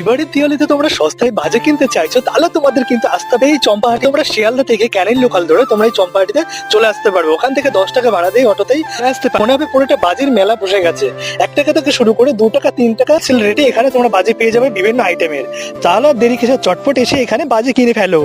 এবারের দিওয়ালিতে তোমরা সস্তায় বাজে কিনতে চাইছো, তাহলে তোমাদের কিন্তু আসতে হবে এই চম্পাহাটি। তোমরা শিয়ালদা থেকে ক্যানিং লোকাল ধরে তোমরা এই চম্পাহাটিতে চলে আসতে পারবে। ওখান থেকে 10 টাকা ভাড়া দিয়ে অটোতেই আসতে পারবে। মনে হবে পুরোটা বাজির মেলা বসে গেছে। 1 টাকা থেকে শুরু করে 2 টাকা 3 টাকা সেল রেটে এখানে তোমরা বাজি পেয়ে যাবে বিভিন্ন আইটেমের। তাহলে আর দেরি কিসের, চটপট এসে এখানে বাজি কিনে ফেলো।